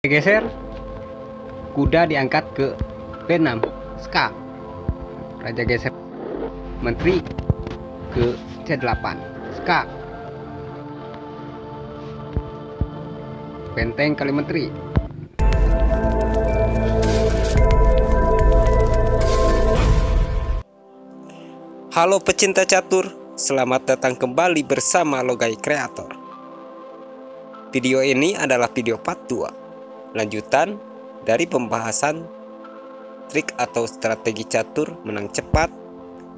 Geser, kuda diangkat ke B6, ska. Raja geser menteri ke C8, ska. Benteng kali menteri. Halo pecinta catur, selamat datang kembali bersama Logai Kreator. Video ini adalah video part 2, lanjutan dari pembahasan trik atau strategi catur menang cepat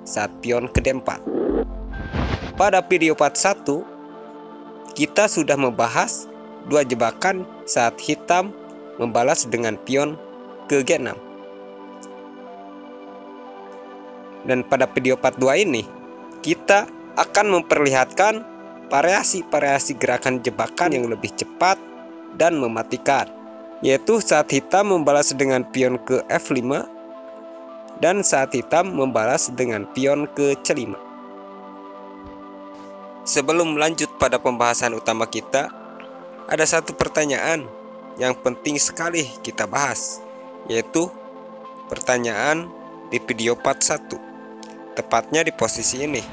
saat pion ke D4. Pada video part 1, kita sudah membahas dua jebakan saat hitam membalas dengan pion ke G6. Dan pada video part 2 ini, kita akan memperlihatkan variasi-variasi gerakan jebakan yang lebih cepat dan mematikan, yaitu saat hitam membalas dengan pion ke F5 dan saat hitam membalas dengan pion ke C5. Sebelum lanjut pada pembahasan utama kita, ada satu pertanyaan yang penting sekali kita bahas, yaitu pertanyaan di video part 1, tepatnya di posisi ini.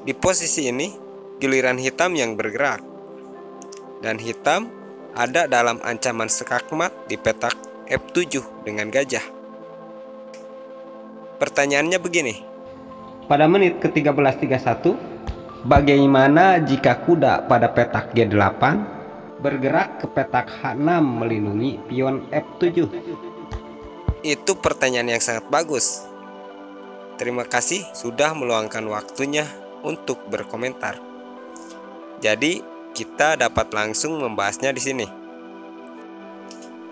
Di posisi ini, giliran hitam yang bergerak, dan hitam ada dalam ancaman skakmat di petak F7 dengan gajah. Pertanyaannya begini. Pada menit ke-13.31, bagaimana jika kuda pada petak G8 bergerak ke petak H6 melindungi pion F7? Itu pertanyaan yang sangat bagus. Terima kasih sudah meluangkan waktunya untuk berkomentar. Jadi, kita dapat langsung membahasnya di sini.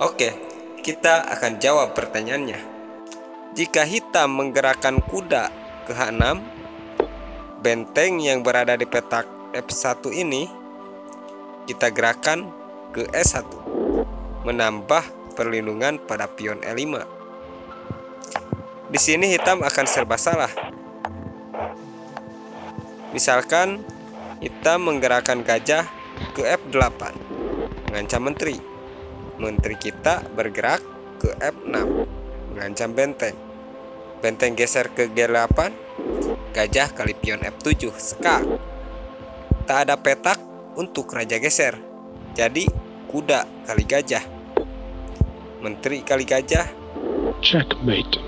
Oke, kita akan jawab pertanyaannya. Jika hitam menggerakkan kuda ke H6, benteng yang berada di petak F1 ini kita gerakan ke S1, menambah perlindungan pada pion E5. Di sini hitam akan serba salah. Misalkan hitam menggerakkan gajah ke F8, mengancam menteri. Menteri kita bergerak ke F6, mengancam benteng. Benteng geser ke G8, gajah kali pion F7, skak. Tak ada petak untuk raja geser, jadi kuda kali gajah, menteri kali gajah, checkmate.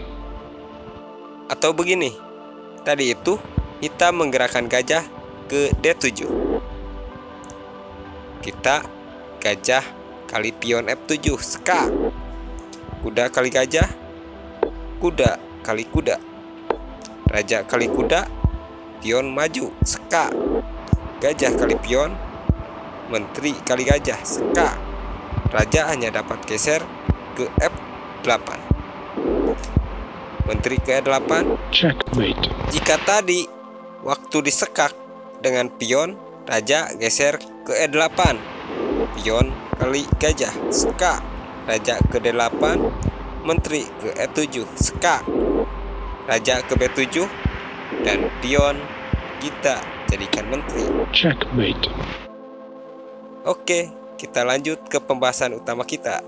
Atau begini, tadi itu hitam menggerakkan gajah ke D7, kita gajah kali pion F7, ska. Kuda kali gajah, kuda kali kuda, raja kali kuda, pion maju, ska. Gajah kali pion, menteri kali gajah, ska. Raja hanya dapat geser ke F8, menteri ke E8, checkmate. Jika tadi waktu disekak dengan pion, raja geser ke E8, pion kali gajah, ska. Raja ke D8, menteri ke E7, ska. Raja ke B7, dan pion kita jadikan menteri, checkmate. Oke, kita lanjut ke pembahasan utama kita,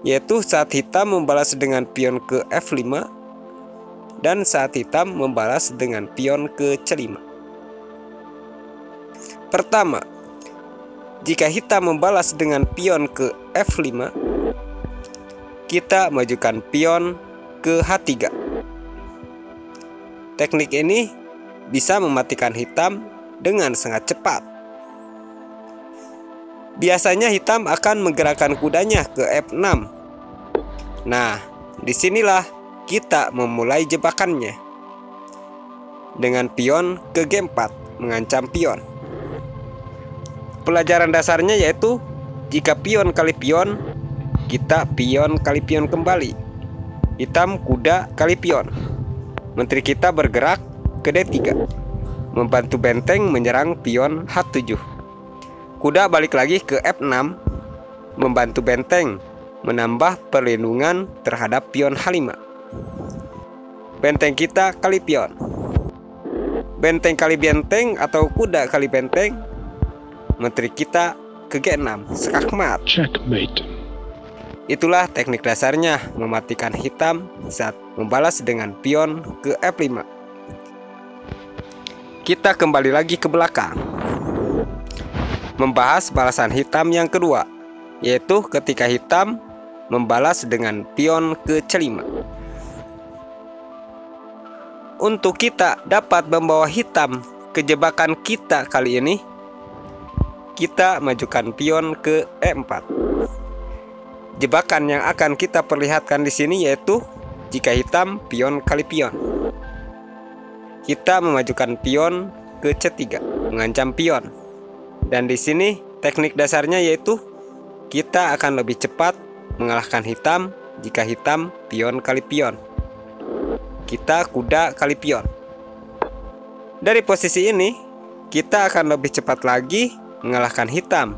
yaitu saat hitam membalas dengan pion ke F5 dan saat hitam membalas dengan pion ke C5. Pertama, jika hitam membalas dengan pion ke F5, kita majukan pion ke H3. Teknik ini bisa mematikan hitam dengan sangat cepat. Biasanya hitam akan menggerakkan kudanya ke F6. Nah, disinilah kita memulai jebakannya dengan pion ke G4, mengancam pion. Pelajaran dasarnya yaitu jika pion kali pion, kita pion kali pion kembali. Hitam kuda kali pion. Menteri kita bergerak ke D3, membantu benteng menyerang pion H7. Kuda balik lagi ke F6, membantu benteng menambah perlindungan terhadap pion H5. Benteng kita kali pion. Benteng kali benteng atau kuda kali benteng, menteri kita ke G6 skakmat. Checkmate. Itulah teknik dasarnya mematikan hitam saat membalas dengan pion ke F5. Kita kembali lagi ke belakang, membahas balasan hitam yang kedua, yaitu ketika hitam membalas dengan pion ke C5. Untuk kita dapat membawa hitam ke jebakan kita kali ini, kita majukan pion ke E4. Jebakan yang akan kita perlihatkan di sini yaitu jika hitam pion kali pion. Kita memajukan pion ke C3, mengancam pion. Dan di sini teknik dasarnya yaitu kita akan lebih cepat mengalahkan hitam jika hitam pion kali pion. Kita kuda kali pion. Dari posisi ini, kita akan lebih cepat lagi mengalahkan hitam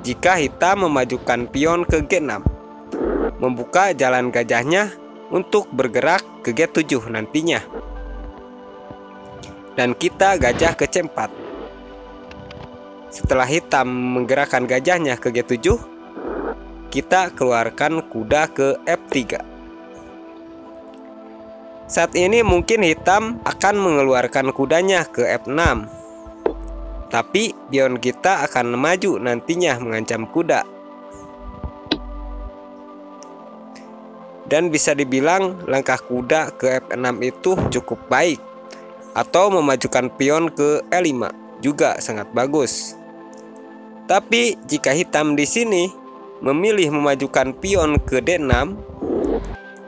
jika hitam memajukan pion ke G6, membuka jalan gajahnya untuk bergerak ke G7 nantinya. Dan kita gajah ke C4. Setelah hitam menggerakkan gajahnya ke G7, kita keluarkan kuda ke F3. Saat ini mungkin hitam akan mengeluarkan kudanya ke F6, tapi pion kita akan maju nantinya mengancam kuda. Dan bisa dibilang langkah kuda ke F6 itu cukup baik, atau memajukan pion ke E5 juga sangat bagus. Tapi jika hitam di sini memilih memajukan pion ke D6,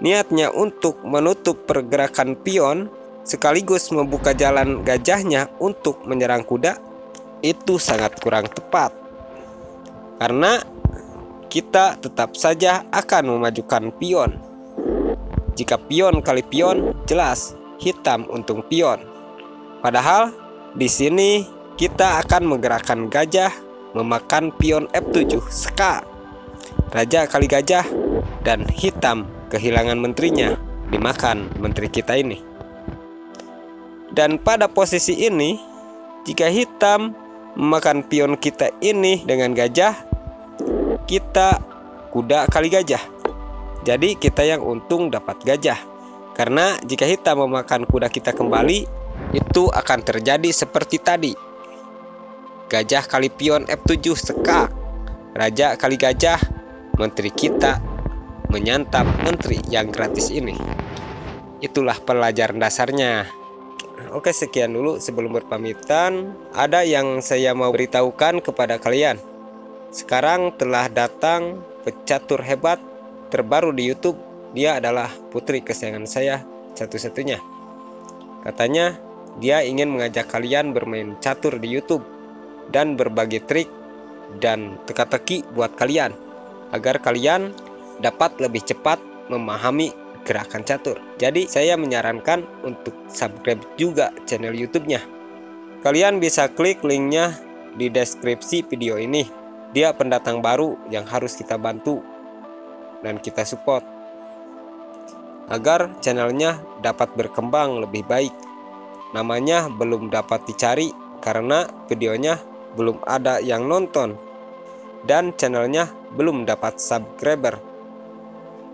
niatnya untuk menutup pergerakan pion sekaligus membuka jalan gajahnya untuk menyerang kuda, itu sangat kurang tepat. Karena kita tetap saja akan memajukan pion. Jika pion kali pion, jelas hitam untung pion. Padahal di sini kita akan menggerakkan gajah memakan pion F7 skak. Raja kali gajah dan hitam kehilangan menterinya, dimakan menteri kita ini. Dan pada posisi ini, jika hitam memakan pion kita ini dengan gajah, kita kuda kali gajah. Jadi kita yang untung dapat gajah. Karena jika hitam memakan kuda kita kembali, itu akan terjadi seperti tadi. Gajah kali pion F7 skak. Raja kali gajah, menteri kita menyantap menteri yang gratis ini. Itulah pelajaran dasarnya. Oke, sekian dulu sebelum berpamitan. Ada yang saya mau beritahukan kepada kalian. Sekarang telah datang pecatur hebat terbaru di YouTube. Dia adalah putri kesayangan saya satu-satunya. Katanya dia ingin mengajak kalian bermain catur di YouTube dan berbagi trik dan teka-teki buat kalian, agar kalian dapat lebih cepat memahami gerakan catur. Jadi saya menyarankan untuk subscribe juga channel YouTube-nya. Kalian bisa klik linknya di deskripsi video ini. Dia pendatang baru yang harus kita bantu dan kita support agar channelnya dapat berkembang lebih baik. Namanya belum dapat dicari karena videonya belum ada yang nonton dan channelnya belum dapat subscriber.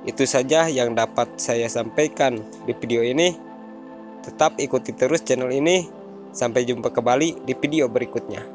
Itu saja yang dapat saya sampaikan di video ini. Tetap ikuti terus channel ini. Sampai jumpa kembali di video berikutnya.